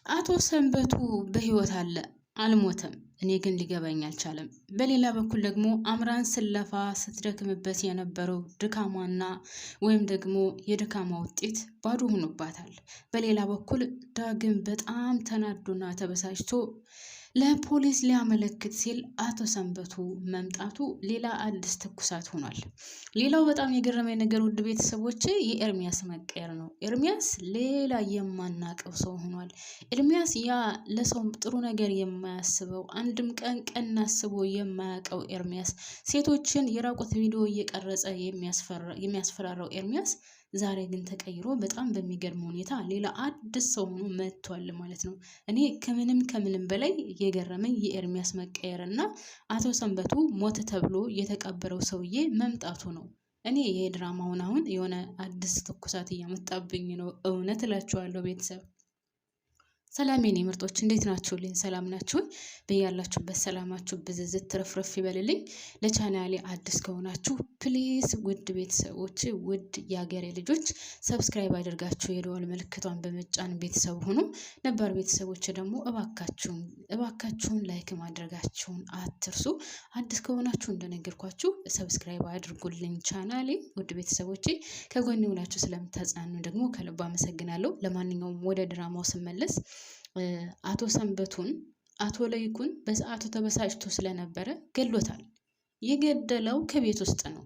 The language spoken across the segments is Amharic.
አቶ ሰንበቱ በህይወት አለ አልሞተም። እኔ ግን ሊገባኝ አልቻለም። በሌላ በኩል ደግሞ አምራን ስለፋ ስትደክምበት የነበረው ድካሟና ወይም ደግሞ የድካማ ውጤት ባዶ ሆኖባታል። በሌላ በኩል ዳግም በጣም ተናዶና ተበሳጭቶ ለፖሊስ ሊያመለክት ሲል አቶ ሰንበቱ መምጣቱ ሌላ አዲስ ትኩሳት ሆኗል። ሌላው በጣም የገረመኝ ነገር ውድ ቤተሰቦቼ የኤርሚያስ መቀየር ነው። ኤርሚያስ ሌላ የማናቀው ሰው ሆኗል። ኤርሚያስ ያ ለሰው ጥሩ ነገር የማያስበው አንድም ቀን ቀን አስቦ የማያውቀው ኤርሚያስ፣ ሴቶችን የራቁት ቪዲዮ እየቀረጸ የሚያስፈራራው ኤርሚያስ ዛሬ ግን ተቀይሮ በጣም በሚገርም ሁኔታ ሌላ አዲስ ሰው ሆኖ መጥቷል ማለት ነው። እኔ ከምንም በላይ የገረመኝ የኤርሚያስ መቀየር እና አቶ ሰንበቱ ሞተ ተብሎ የተቀበረው ሰውዬ መምጣቱ ነው። እኔ ይሄ ድራማውን አሁን የሆነ አዲስ ትኩሳት እያመጣብኝ ነው። እውነት እላችኋለሁ ቤተሰብ። ሰላም የኔ ምርጦች እንዴት ናችሁልኝ? ሰላም ናችሁ? በያላችሁበት ሰላማችሁ ብዝዝት ትረፍረፍ ይበልልኝ። ለቻናሌ አዲስ ከሆናችሁ ፕሊዝ ውድ ቤተሰቦች፣ ውድ የሀገሬ ልጆች ሰብስክራይብ አድርጋችሁ የደወል ምልክቷን በመጫን ቤተሰብ ሁኑ። ነባር ቤተሰቦች ደግሞ እባካችሁን ላይክ ማድረጋችሁን አትርሱ። አዲስ ከሆናችሁ እንደነገርኳችሁ ሰብስክራይብ አድርጉልኝ ቻናሌ። ውድ ቤተሰቦቼ ከጎኔ ሆናችሁ ስለምታጽናኑ ደግሞ ከልብ አመሰግናለሁ። ለማንኛውም ወደ ድራማው ስመለስ አቶ ሰንበቱን አቶ ለይኩን በሰዓቱ ተበሳጭቶ ስለነበረ ገሎታል። የገደለው ከቤት ውስጥ ነው።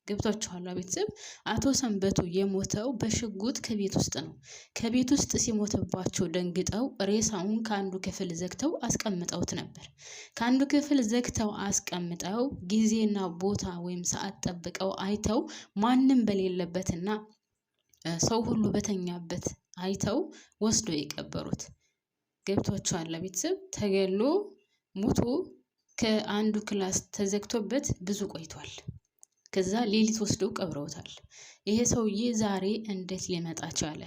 ገብቷችኋል ቤተሰብ? አቶ ሰንበቱ የሞተው በሽጉጥ ከቤት ውስጥ ነው። ከቤት ውስጥ ሲሞትባቸው ደንግጠው ሬሳውን ከአንዱ ክፍል ዘግተው አስቀምጠውት ነበር። ከአንዱ ክፍል ዘግተው አስቀምጠው ጊዜና ቦታ ወይም ሰዓት ጠብቀው አይተው ማንም በሌለበትና ሰው ሁሉ በተኛበት አይተው ወስዶ የቀበሩት። ገብቷችኋል ቤተሰብ? ተገሎ ሞቶ ከአንዱ ክላስ ተዘግቶበት ብዙ ቆይቷል። ከዛ ሌሊት ወስደው ቀብረውታል። ይሄ ሰውዬ ዛሬ እንዴት ሊመጣ ቻለ?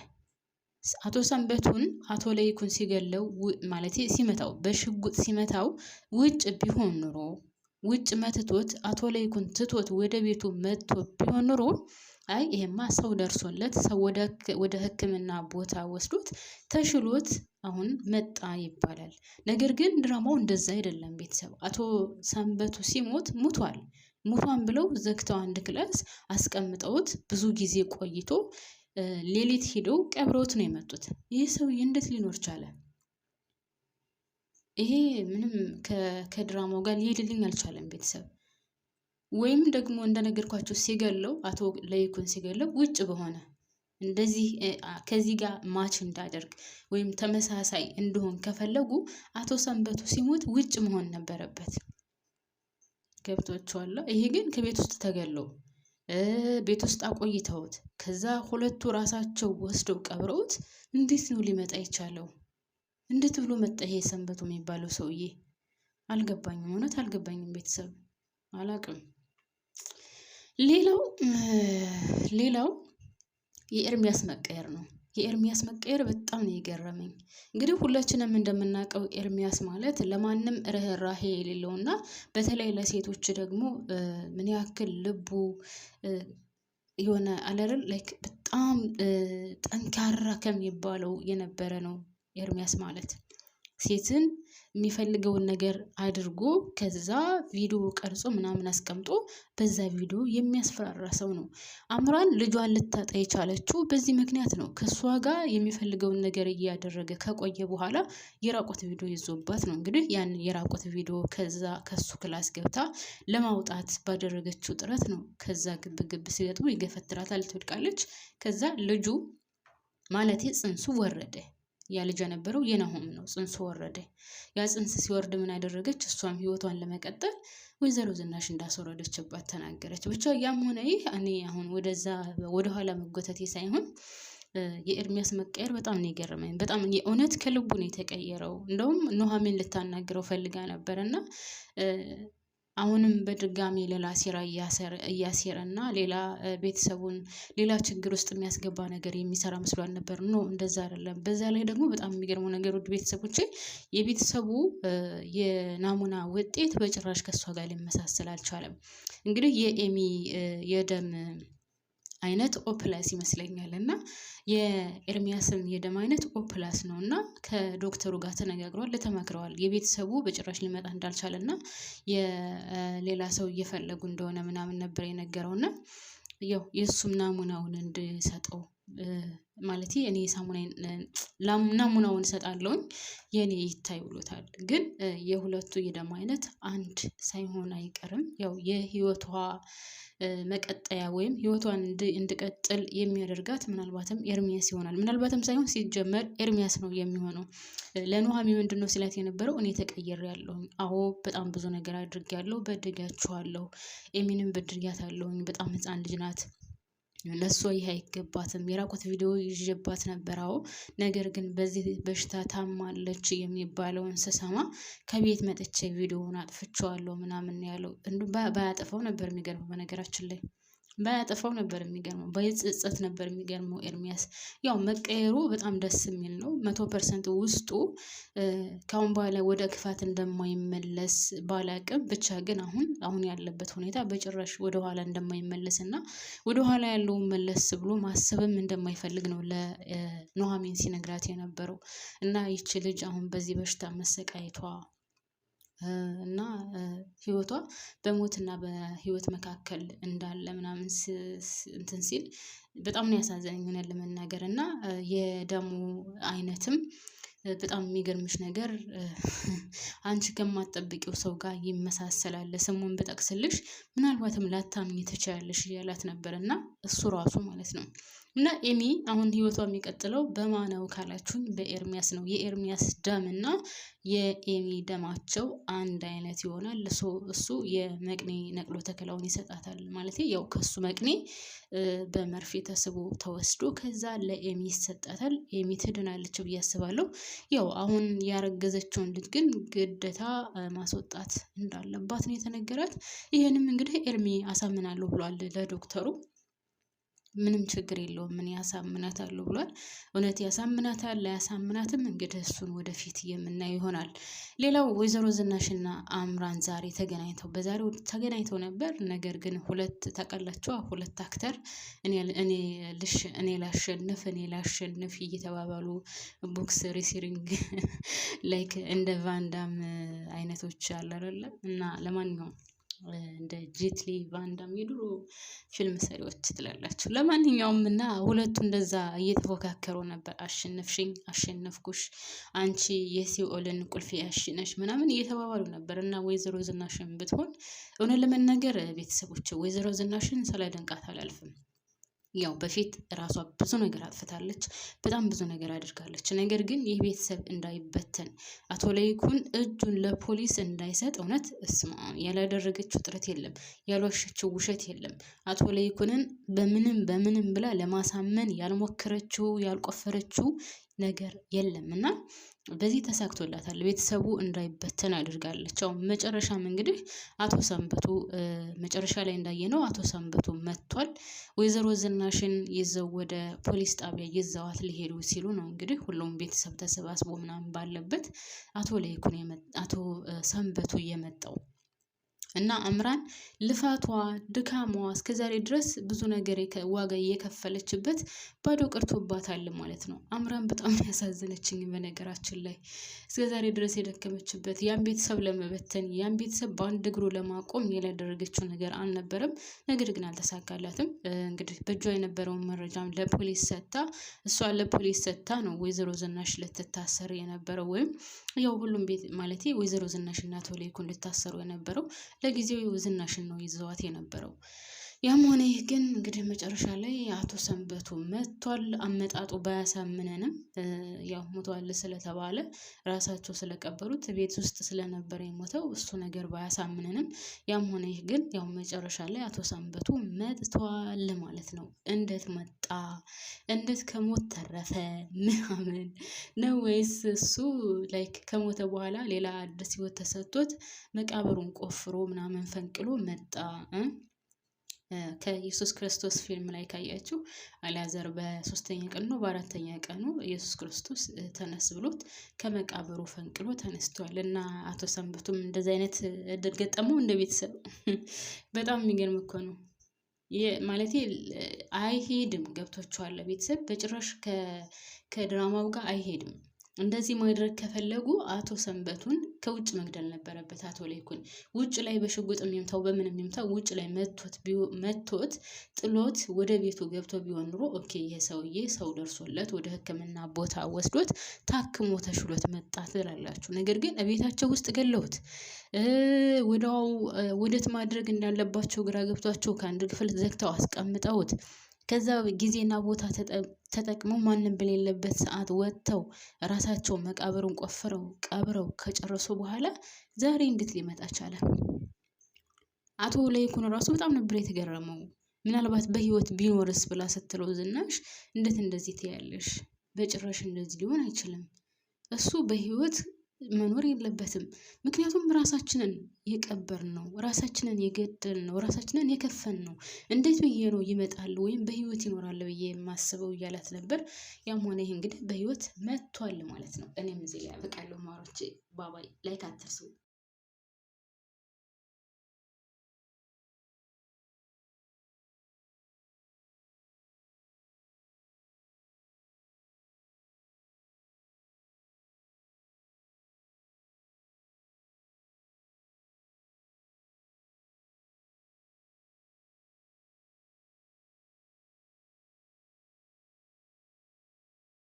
አቶ ሰንበቱን አቶ ለይኩን ሲገለው ማለት ሲመታው በሽጉጥ ሲመታው ውጭ ቢሆን ኑሮ ውጭ መትቶት አቶ ለይኩን ትቶት ወደ ቤቱ መጥቶ ቢሆን ኑሮ አይ ይሄማ ሰው ደርሶለት ሰው ወደ ሕክምና ቦታ ወስዶት ተሽሎት አሁን መጣ ይባላል። ነገር ግን ድራማው እንደዛ አይደለም ቤተሰብ። አቶ ሰንበቱ ሲሞት ሙቷን ብለው ዘግተው አንድ ክላስ አስቀምጠውት ብዙ ጊዜ ቆይቶ ሌሊት ሄደው ቀብረውት ነው የመጡት። ይህ ሰውዬ እንዴት ሊኖር ቻለ? ይሄ ምንም ከድራማው ጋር ሊሄድልኝ አልቻለም ቤተሰብ። ወይም ደግሞ እንደነገርኳቸው ሲገለው አቶ ለይኩን ሲገለው ውጭ በሆነ እንደዚህ ከዚህ ጋር ማች እንዳደርግ ወይም ተመሳሳይ እንደሆን ከፈለጉ አቶ ሰንበቱ ሲሞት ውጭ መሆን ነበረበት። ገብቷችኋል? ይሄ ግን ከቤት ውስጥ ተገለው ቤት ውስጥ አቆይተውት ከዛ ሁለቱ ራሳቸው ወስደው ቀብረውት እንዴት ነው ሊመጣ የቻለው? እንዴት ብሎ መጣ ይሄ ሰንበቱ የሚባለው ሰውዬ? አልገባኝም፣ እውነት አልገባኝም ቤተሰብ፣ አላቅም። ሌላው የኤርሚያስ መቀየር ነው። የኤርሚያስ መቀየር በጣም ነው የገረመኝ። እንግዲህ ሁላችንም እንደምናውቀው ኤርሚያስ ማለት ለማንም ርህራሄ የሌለውና በተለይ ለሴቶች ደግሞ ምን ያክል ልቡ የሆነ አለርን ላይክ በጣም ጠንካራ ከሚባለው የነበረ ነው ኤርሚያስ ማለት። ሴትን የሚፈልገውን ነገር አድርጎ ከዛ ቪዲዮ ቀርጾ ምናምን አስቀምጦ በዛ ቪዲዮ የሚያስፈራራ ሰው ነው። አምራን ልጇን ልታጣ የቻለችው በዚህ ምክንያት ነው። ከሷ ጋር የሚፈልገውን ነገር እያደረገ ከቆየ በኋላ የራቆት ቪዲዮ ይዞባት ነው እንግዲህ ያን የራቆት ቪዲዮ ከሱ ክላስ ገብታ ለማውጣት ባደረገችው ጥረት ነው። ከዛ ግብ ሲገጥሙ ይገፈትራታል፣ ትወድቃለች። ከዛ ልጁ ማለት ጽንሱ ወረደ። ያ ልጅ የነበረው የናሆም ነው። ጽንሱ ወረደ። ያ ጽንስ ሲወርድ ምን ያደረገች? እሷም ህይወቷን ለመቀጠል ወይዘሮ ዝናሽ እንዳስወረደችባት ተናገረች። ብቻ ያም ሆነ ይህ እኔ አሁን ወደኋላ መጎተቴ ሳይሆን የኤርሚያስ መቀየር በጣም ነው የገረመኝ። በጣም የእውነት ከልቡ ነው የተቀየረው። እንደውም ኑሃሚን ልታናግረው ፈልጋ ነበርና አሁንም በድጋሚ ሌላ ሴራ እያሴረና ሌላ ቤተሰቡን ሌላ ችግር ውስጥ የሚያስገባ ነገር የሚሰራ መስሏል ነበር። ኖ እንደዛ አይደለም። በዛ ላይ ደግሞ በጣም የሚገርመው ነገር ውድ ቤተሰቦቼ የቤተሰቡ የናሙና ውጤት በጭራሽ ከሷ ጋር ሊመሳሰል አልቻለም። እንግዲህ የኤሚ የደም አይነት ኦፕላስ ይመስለኛል እና የኤርሚያስም የደም አይነት ኦፕላስ ነው እና ከዶክተሩ ጋር ተነጋግረዋል፣ ተመክረዋል። የቤተሰቡ በጭራሽ ሊመጣ እንዳልቻለ እና የሌላ ሰው እየፈለጉ እንደሆነ ምናምን ነበር የነገረው እና ያው የእሱም ናሙናውን እንድሰጠው ማለት እኔ ናሙናውን እሰጣለሁኝ የኔ ይታይ ብሎታል። ግን የሁለቱ የደም አይነት አንድ ሳይሆን አይቀርም። ያው የህይወቷ መቀጠያ ወይም ህይወቷን እንድቀጥል የሚያደርጋት ምናልባትም ኤርሚያስ ይሆናል። ምናልባትም ሳይሆን ሲጀመር ኤርሚያስ ነው የሚሆነው። ለኑሃሚ ምንድነው ሲላት የነበረው እኔ ተቀይሬያለሁ፣ አዎ በጣም ብዙ ነገር አድርጌያለሁ፣ በድያችኋለሁ፣ ኤሚንም በድያታለሁኝ፣ በጣም ህፃን ልጅ ናት፣ ለሷ ይሄ አይገባትም፣ የራቁት ቪዲዮ ይዤባት ነበር፣ አዎ ነገር ግን በዚህ በሽታ ታማለች የሚባለውን ስሰማ ከቤት መጥቼ ቪዲዮውን አጥፍቼዋለሁ ምናምን ያለው። ባያጠፋው ነበር የሚገርመው፣ በነገራችን ላይ ባያጠፋው ነበር የሚገርመው፣ ባይጸጸት ነበር የሚገርመው። ኤርሚያስ ያው መቀየሩ በጣም ደስ የሚል ነው። 100% ውስጡ ከአሁን በኋላ ወደ ክፋት እንደማይመለስ ባላቅም ብቻ ግን አሁን ያለበት ሁኔታ በጭራሽ ወደኋላ እንደማይመለስ እና ወደኋላ ያለውን መለስ ብሎ ማሰብም እንደማይፈልግ ነው ለኑሃሚን ሲነግራት የነበረው። እና ይቺ ልጅ አሁን በዚህ በሽታ መሰቃየቷ እና ህይወቷ በሞትና በህይወት መካከል እንዳለ ምናምን እንትን ሲል በጣም ነው ያሳዘነኝ ለመናገር። እና የደሙ አይነትም በጣም የሚገርምሽ ነገር አንቺ ከማትጠብቂው ሰው ጋር ይመሳሰላል፣ ስሙን ብጠቅስልሽ ምናልባትም ላታምኚ ትችያለሽ እያላት ነበር እና እሱ ራሱ ማለት ነው። እና ኤሚ አሁን ህይወቷ የሚቀጥለው በማነው ካላችሁኝ በኤርሚያስ ነው። የኤርሚያስ ደም እና የኤሚ ደማቸው አንድ አይነት ይሆናል። እሱ የመቅኔ ነቅሎ ተከላውን ይሰጣታል ማለት ያው ከሱ መቅኔ በመርፌ ተስቦ ተወስዶ ከዛ ለኤሚ ይሰጣታል። ኤሚ ትድናለች ብዬ አስባለሁ። ያው አሁን ያረገዘችውን ልጅ ግን ግዴታ ማስወጣት እንዳለባት ነው የተነገራት። ይሄንም እንግዲህ ኤርሚ አሳምናለሁ ብሏል ለዶክተሩ። ምንም ችግር የለውም ምን ያሳምናታለሁ ብሏል። እውነት ያሳምናታል ላያሳምናትም እንግዲህ እሱን ወደፊት የምናየው ይሆናል። ሌላው ወይዘሮ ዝናሽና አምራን ዛሬ በዛሬው ተገናኝተው ነበር። ነገር ግን ሁለት አክተር እኔ ላሸንፍ እየተባባሉ ቦክስ ሬሲሪንግ ላይክ እንደ ቫንዳም አይነቶች አለ አይደለ? እና ለማንኛውም እንደ ጄትሊ ቫንዳም የድሮ ፊልም ሰሪዎች ትላላችሁ። ለማንኛውም እና ሁለቱ እንደዛ እየተፎካከሩ ነበር። አሸነፍሽኝ፣ አሸነፍኩሽ፣ አንቺ የሲኦልን ቁልፍ ያሽነሽ ምናምን እየተባባሉ ነበር። እና ወይዘሮ ዝናሽን ብትሆን እውነት ለመናገር ቤተሰቦች ወይዘሮ ዝናሽን ሳላደንቃት አላልፍም። ያው በፊት ራሷ ብዙ ነገር አጥፍታለች፣ በጣም ብዙ ነገር አድርጋለች። ነገር ግን ይህ ቤተሰብ እንዳይበተን አቶ ለይኩን እጁን ለፖሊስ እንዳይሰጥ እውነት ያላደረገችው ጥረት የለም፣ ያልዋሸችው ውሸት የለም። አቶ ለይኩንን በምንም ብላ ለማሳመን ያልሞከረችው ያልቆፈረችው ነገር የለም እና በዚህ ተሳክቶላታል። ቤተሰቡ እንዳይበተን አድርጋለች። አሁን መጨረሻም እንግዲህ አቶ ሰንበቱ መጨረሻ ላይ እንዳየነው አቶ ሰንበቱ መጥቷል። ወይዘሮ ዝናሽን ይዘው ወደ ፖሊስ ጣቢያ ይዘዋት ሊሄዱ ሲሉ ነው እንግዲህ ሁሉም ቤተሰብ ተሰባስቦ ምናምን ባለበት አቶ ሰንበቱ እየመጣው እና አምራን ልፋቷ ድካሟ እስከዛሬ ድረስ ብዙ ነገር ዋጋ እየከፈለችበት ባዶ ቀርቶባታል ማለት ነው። አምራን በጣም ያሳዘነችኝ በነገራችን ላይ እስከዛሬ ድረስ የደከመችበት ያን ቤተሰብ ለመበተን ያን ቤተሰብ በአንድ እግሩ ለማቆም ያላደረገችው ነገር አልነበረም። ነገር ግን አልተሳካላትም። እንግዲህ በእጇ የነበረውን መረጃም ለፖሊስ ሰጥታ ነው ወይዘሮ ዝናሽ ልትታሰር የነበረው ወይም ያው ሁሉም ቤት ማለት ወይዘሮ ዝናሽ እና አቶ ለይኩን ልታሰሩ የነበረው ለጊዜው ዝናሽን ነው ይዘዋት የነበረው። ያም ሆነ ይህ ግን እንግዲህ መጨረሻ ላይ አቶ ሰንበቱ መጥቷል። አመጣጡ ባያሳምነንም ያው ሞቷል ስለተባለ ራሳቸው ስለቀበሩት ቤት ውስጥ ስለነበረ የሞተው እሱ ነገር ባያሳምነንም ያም ሆነ ይህ ግን ያው መጨረሻ ላይ አቶ ሰንበቱ መጥቷል ማለት ነው። እንዴት መጣ? እንዴት ከሞት ተረፈ ምናምን ነው ወይስ እሱ ላይክ ከሞተ በኋላ ሌላ አዲስ ህይወት ተሰጥቶት መቃብሩን ቆፍሮ ምናምን ፈንቅሎ መጣ? ከኢየሱስ ክርስቶስ ፊልም ላይ ካያችሁ አልዓዛር በ3ኛ ቀኑ ነው በ4ኛ ቀኑ ኢየሱስ ክርስቶስ ተነስ ብሎት ከመቃብሩ ፈንቅሎ ተነስቷል። እና አቶ ሰንበቱም እንደዚህ አይነት እድል ገጠመው እንደ ቤተሰብ። በጣም የሚገርም እኮ ነው። ማለት አይሄድም። ገብቷችኋል? ቤተሰብ በጭራሽ ከድራማው ጋር አይሄድም። እንደዚህ ማድረግ ከፈለጉ አቶ ሰንበቱን ከውጭ መግደል ነበረበት። አቶ ላይኩን ውጭ ላይ በሽጉጥ የሚምታው በምን የሚምታው ውጭ ላይ መቶት ጥሎት ወደ ቤቱ ገብቶ ቢሆን ኑሮ ኦኬ፣ ይሄ ሰውዬ ሰው ደርሶለት ወደ ሕክምና ቦታ ወስዶት ታክሞ ተሽሎት መጣ ትላላችሁ። ነገር ግን ቤታቸው ውስጥ ገለውት ወዲያው ወዴት ማድረግ እንዳለባቸው ግራ ገብቷቸው ከአንድ ክፍል ዘግተው አስቀምጠውት ከዛ ጊዜና ቦታ ተጠቅመው ማንም በሌለበት ሰዓት ወጥተው ራሳቸው መቃብሩን ቆፍረው ቀብረው ከጨረሱ በኋላ ዛሬ እንዴት ሊመጣ ቻለ? አቶ ላይኩን ራሱ በጣም ነበር የተገረመው። ምናልባት በህይወት ቢኖርስ ብላ ስትለው ዝናሽ እንዴት እንደዚህ ትያለሽ? በጭራሽ እንደዚህ ሊሆን አይችልም። እሱ በህይወት መኖር የለበትም። ምክንያቱም ራሳችንን የቀበርን ነው፣ ራሳችንን የገደል ነው፣ ራሳችንን የከፈን ነው። እንዴት ብዬ ነው ይመጣል ወይም በህይወት ይኖራል ብዬ የማስበው እያላት ነበር። ያም ሆነ ይህ እንግዲህ በህይወት መጥቷል ማለት ነው። እኔም እዚህ ላይ ያበቃለሁ ማሮቼ። ባባይ ላይክ አትርሱ።